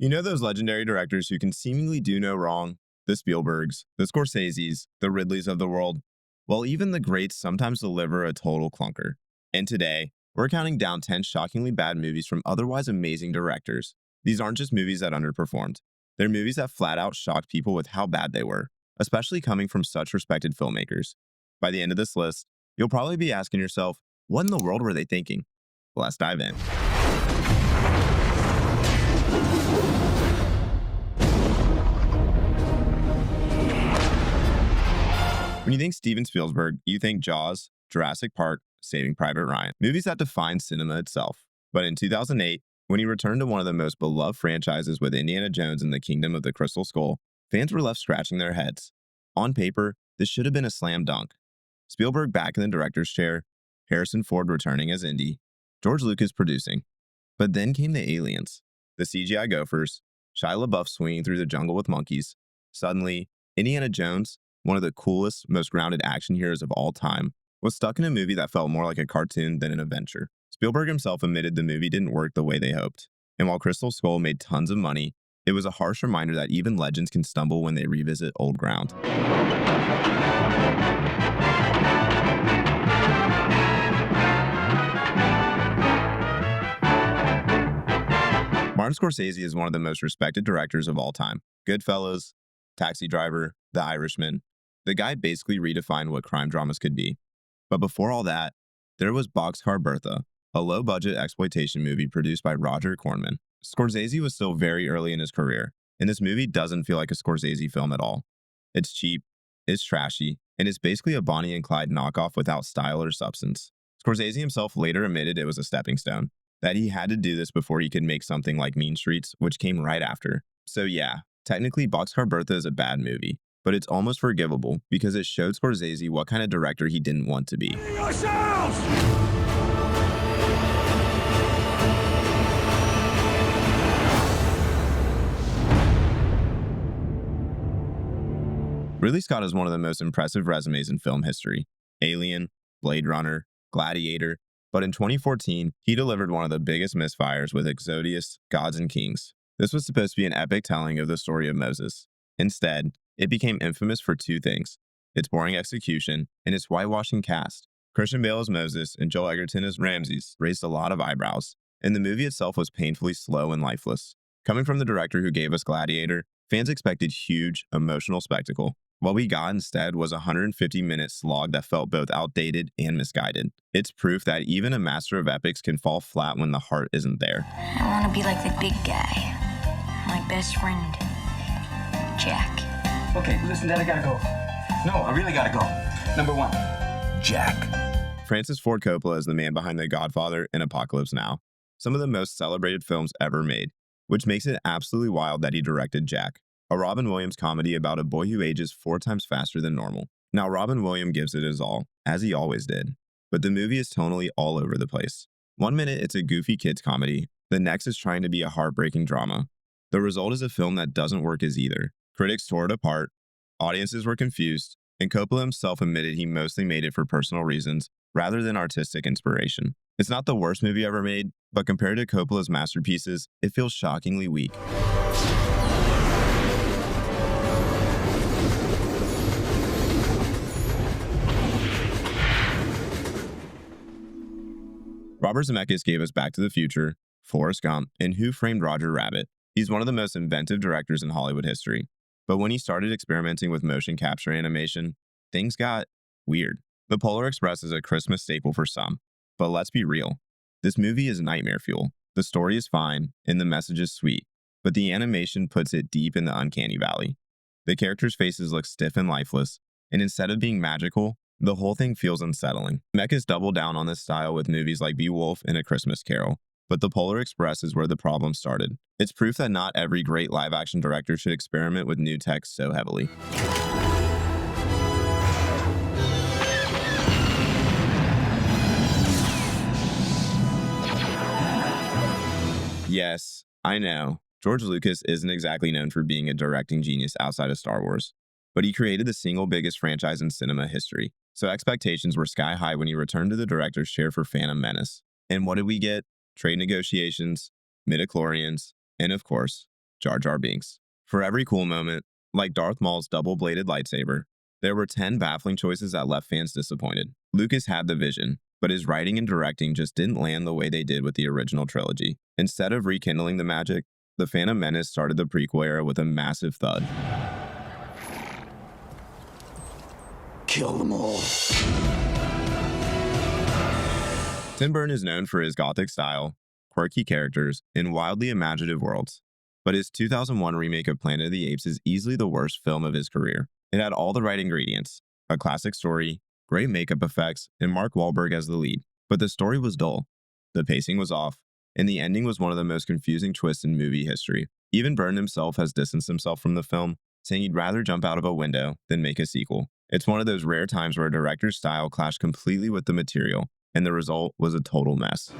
You know those legendary directors who can seemingly do no wrong? The Spielbergs, the Scorseses, the Ridleys of the world? Well, even the greats sometimes deliver a total clunker. And today, we're counting down 10 shockingly bad movies from otherwise amazing directors. These aren't just movies that underperformed. They're movies that flat out shocked people with how bad they were, especially coming from such respected filmmakers. By the end of this list, you'll probably be asking yourself, what in the world were they thinking? Let's dive in. When you think Steven Spielberg, you think Jaws, Jurassic Park, Saving Private Ryan, movies that defined cinema itself. But in 2008, when he returned to one of the most beloved franchises with Indiana Jones and the Kingdom of the Crystal Skull, fans were left scratching their heads. On paper, this should have been a slam dunk. Spielberg back in the director's chair, Harrison Ford returning as Indy, George Lucas producing. But then came the aliens, the CGI gophers, Shia LaBeouf swinging through the jungle with monkeys. Suddenly, Indiana Jones, one of the coolest, most grounded action heroes of all time, was stuck in a movie that felt more like a cartoon than an adventure. Spielberg himself admitted the movie didn't work the way they hoped. And while Crystal Skull made tons of money, it was a harsh reminder that even legends can stumble when they revisit old ground. Martin Scorsese is one of the most respected directors of all time. Goodfellas, Taxi Driver, The Irishman. The guy basically redefined what crime dramas could be. But before all that, there was Boxcar Bertha, a low-budget exploitation movie produced by Roger Corman. Scorsese was still very early in his career, and this movie doesn't feel like a Scorsese film at all. It's cheap, it's trashy, and it's basically a Bonnie and Clyde knockoff without style or substance. Scorsese himself later admitted it was a stepping stone, that he had to do this before he could make something like Mean Streets, which came right after. So yeah, technically Boxcar Bertha is a bad movie, but it's almost forgivable because it showed Scorsese what kind of director he didn't want to be. Yourselves! Ridley Scott is one of the most impressive resumes in film history. Alien, Blade Runner, Gladiator, but in 2014, he delivered one of the biggest misfires with Exodus, Gods and Kings. This was supposed to be an epic telling of the story of Moses. Instead, it became infamous for two things: its boring execution and its whitewashing cast. Christian Bale as Moses and Joel Edgerton as Ramses raised a lot of eyebrows, and the movie itself was painfully slow and lifeless. Coming from the director who gave us Gladiator, fans expected huge, emotional spectacle. What we got instead was a 150-minute slog that felt both outdated and misguided. It's proof that even a master of epics can fall flat when the heart isn't there. I want to be like the big guy. My best friend, Jack. Okay, listen, Dad, I gotta go. No, I really gotta go. Number one, Jack. Francis Ford Coppola is the man behind The Godfather and Apocalypse Now, some of the most celebrated films ever made, which makes it absolutely wild that he directed Jack, a Robin Williams comedy about a boy who ages 4 times faster than normal. Now, Robin Williams gives it his all, as he always did, but the movie is tonally all over the place. One minute it's a goofy kids comedy, the next is trying to be a heartbreaking drama. The result is a film that doesn't work as either. Critics tore it apart, audiences were confused, and Coppola himself admitted he mostly made it for personal reasons rather than artistic inspiration. It's not the worst movie ever made, but compared to Coppola's masterpieces, it feels shockingly weak. Robert Zemeckis gave us Back to the Future, Forrest Gump, and Who Framed Roger Rabbit. He's one of the most inventive directors in Hollywood history. But when he started experimenting with motion capture animation, things got weird. The Polar Express is a Christmas staple for some, but let's be real. This movie is nightmare fuel. The story is fine, and the message is sweet, but the animation puts it deep in the uncanny valley. The characters' faces look stiff and lifeless, and instead of being magical, the whole thing feels unsettling. Zemeckis doubled down on this style with movies like Beowulf and A Christmas Carol, but The Polar Express is where the problem started. It's proof that not every great live-action director should experiment with new tech so heavily. Yes, I know, George Lucas isn't exactly known for being a directing genius outside of Star Wars, but he created the single biggest franchise in cinema history, so expectations were sky high when he returned to the director's chair for Phantom Menace. And what did we get? Trade negotiations, midichlorians, and of course, Jar Jar Binks. For every cool moment, like Darth Maul's double-bladed lightsaber, there were 10 baffling choices that left fans disappointed. Lucas had the vision, but his writing and directing just didn't land the way they did with the original trilogy. Instead of rekindling the magic, The Phantom Menace started the prequel era with a massive thud. Kill them all. Tim Burton is known for his gothic style, quirky characters, and wildly imaginative worlds. But his 2001 remake of Planet of the Apes is easily the worst film of his career. It had all the right ingredients: a classic story, great makeup effects, and Mark Wahlberg as the lead. But the story was dull, the pacing was off, and the ending was one of the most confusing twists in movie history. Even Burton himself has distanced himself from the film, saying he'd rather jump out of a window than make a sequel. It's one of those rare times where a director's style clashed completely with the material, and the result was a total mess.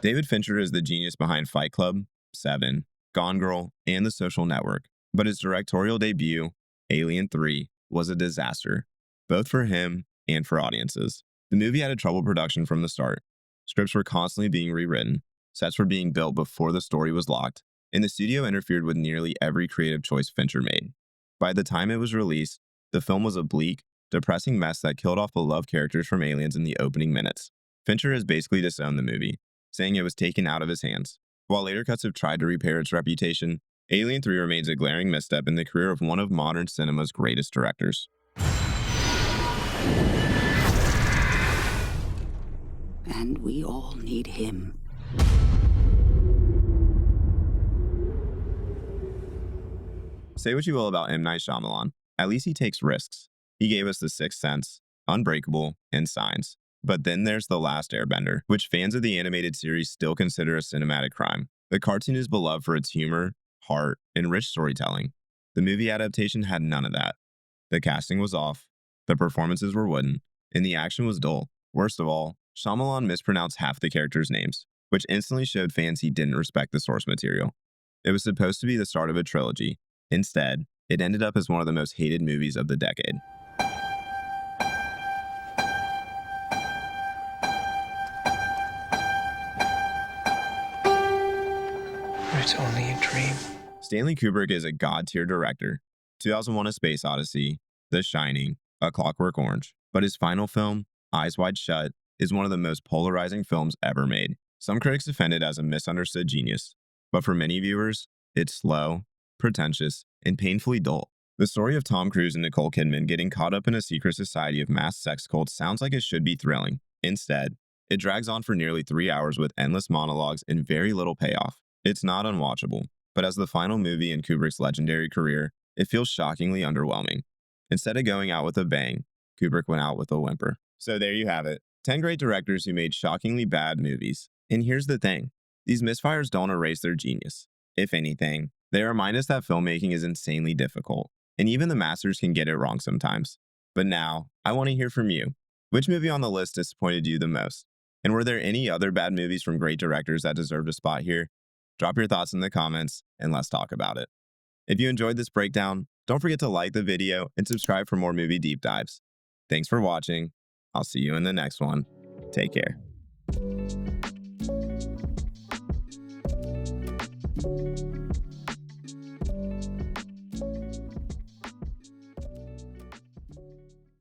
David Fincher is the genius behind Fight Club, Seven, Gone Girl, and The Social Network, but his directorial debut, Alien 3, was a disaster, both for him and for audiences. The movie had a troubled production from the start. Scripts were constantly being rewritten, sets were being built before the story was locked, and the studio interfered with nearly every creative choice Fincher made. By the time it was released, the film was a bleak, depressing mess that killed off beloved characters from Aliens in the opening minutes. Fincher has basically disowned the movie, saying it was taken out of his hands. While later cuts have tried to repair its reputation, Alien 3 remains a glaring misstep in the career of one of modern cinema's greatest directors. And we all need him. Say what you will about M. Night Shyamalan, at least he takes risks. He gave us The Sixth Sense, Unbreakable, and Signs. But then there's The Last Airbender, which fans of the animated series still consider a cinematic crime. The cartoon is beloved for its humor, heart, and rich storytelling. The movie adaptation had none of that. The casting was off, the performances were wooden, and the action was dull. Worst of all, Shyamalan mispronounced half the characters' names, which instantly showed fans he didn't respect the source material. It was supposed to be the start of a trilogy. Instead, it ended up as one of the most hated movies of the decade. It's only a dream. Stanley Kubrick is a god-tier director. 2001: A Space Odyssey, The Shining, A Clockwork Orange. But his final film, Eyes Wide Shut, is one of the most polarizing films ever made. Some critics defend it as a misunderstood genius, but for many viewers, it's slow, pretentious, and painfully dull. The story of Tom Cruise and Nicole Kidman getting caught up in a secret society of mass sex cults sounds like it should be thrilling. Instead, it drags on for nearly 3 hours with endless monologues and very little payoff. It's not unwatchable, but as the final movie in Kubrick's legendary career, it feels shockingly underwhelming. Instead of going out with a bang, Kubrick went out with a whimper. So there you have it, 10 great directors who made shockingly bad movies. And here's the thing, these misfires don't erase their genius. If anything, they remind us that filmmaking is insanely difficult, and even the masters can get it wrong sometimes. But now, I want to hear from you. Which movie on the list disappointed you the most? And were there any other bad movies from great directors that deserved a spot here? Drop your thoughts in the comments, and let's talk about it. If you enjoyed this breakdown, don't forget to like the video and subscribe for more movie deep dives. Thanks for watching. I'll see you in the next one. Take care.